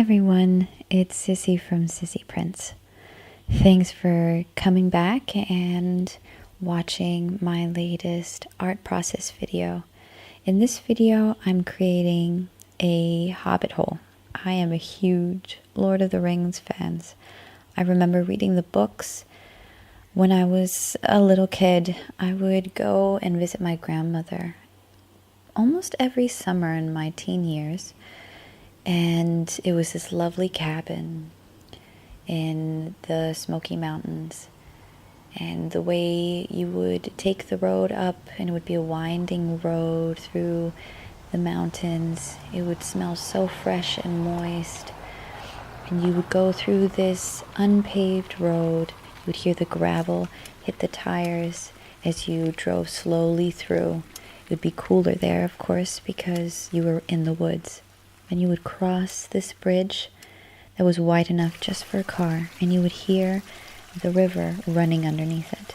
everyone, it's Sissy from Sissy Prints. Thanks for coming back and watching my latest art process video. In this video, I'm creating a Hobbit hole. I am a huge Lord of the Rings fan. I remember reading the books. When I was a little kid, I would go and visit my grandmother almost every summer in my teen years. And it was this lovely cabin in the Smoky Mountains. And the way you would take the road up, and it would be a winding road through the mountains. It would smell so fresh and moist. And you would go through this unpaved road. You would hear the gravel hit the tires as you drove slowly through. It would be cooler there, of course, because you were in the woods. And you would cross this bridge that was wide enough just for a car, and you would hear the river running underneath it.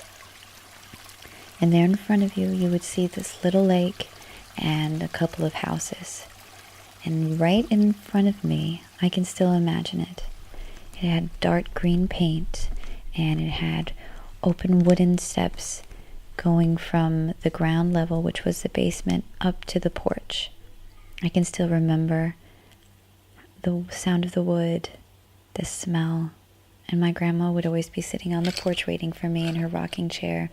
And there in front of you, you would see this little lake and a couple of houses. And right in front of me, I can still imagine it. It had dark green paint, and it had open wooden steps going from the ground level, which was the basement, up to the porch. I can still remember the sound of the wood, the smell, and my grandma would always be sitting on the porch waiting for me in her rocking chair,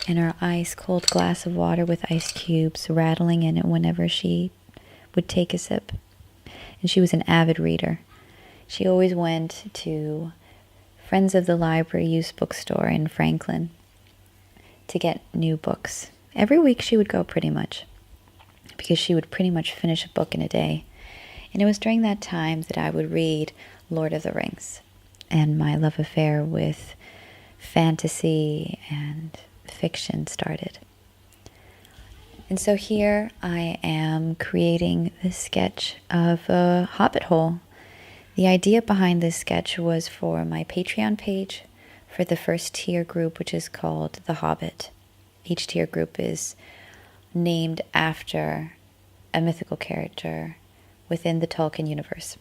and her ice cold glass of water with ice cubes rattling in it whenever she would take a sip. And she was an avid reader. She always went to Friends of the Library used bookstore in Franklin to get new books. Every week she would go, pretty much, because she would pretty much finish a book in a day. And it was during that time that I would read Lord of the Rings, and my love affair with fantasy and fiction started. And so here I am creating this sketch of a Hobbit hole. The idea behind this sketch was for my Patreon page for the first tier group, which is called The Hobbit. Each tier group is named after a mythical character within the Tolkien universe.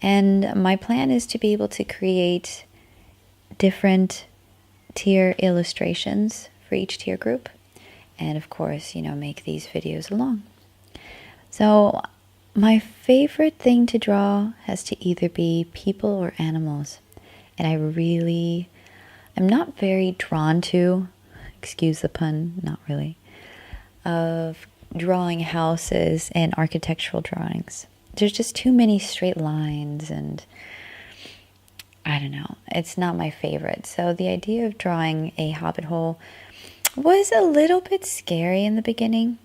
And my plan is to be able to create different tier illustrations for each tier group. And of course, make these videos along. So my favorite thing to draw has to either be people or animals. And I'm not very drawn to, excuse the pun, not really, of drawing houses and architectural drawings. There's just too many straight lines, and I don't know, it's not my favorite. So the idea of drawing a Hobbit hole was a little bit scary in the beginning.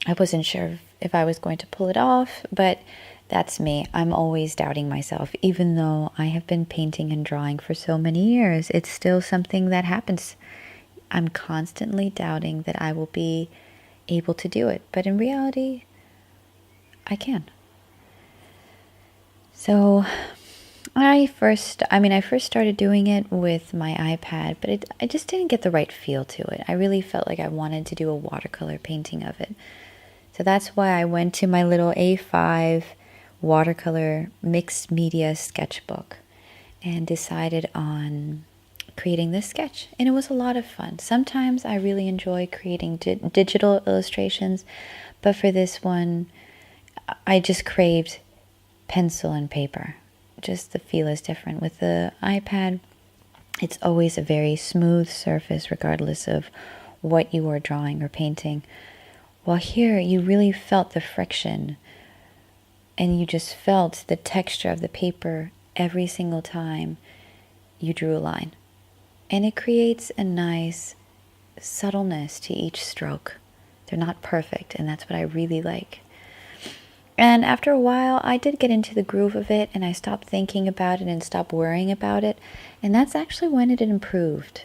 I wasn't sure if I was going to pull it off, but that's me. I'm always doubting myself. Even though I have been painting and drawing for so many years, it's still something that happens. I'm constantly doubting that I will be able to do it, but in reality, I can. So I first started doing it with my iPad, but I just didn't get the right feel to it. I really felt like I wanted to do a watercolor painting of it. So that's why I went to my little A5 watercolor mixed media sketchbook and decided on creating this sketch. And it was a lot of fun. Sometimes I really enjoy creating digital illustrations, but for this one, I just craved pencil and paper. Just the feel is different. With the iPad, it's always a very smooth surface regardless of what you are drawing or painting. While here, you really felt the friction, and you just felt the texture of the paper every single time you drew a line. And it creates a nice subtleness to each stroke. They're not perfect, and that's what I really like. And after a while, I did get into the groove of it, and I stopped thinking about it and stopped worrying about it. And that's actually when it improved.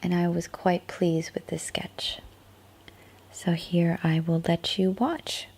And I was quite pleased with this sketch. So here I will let you watch.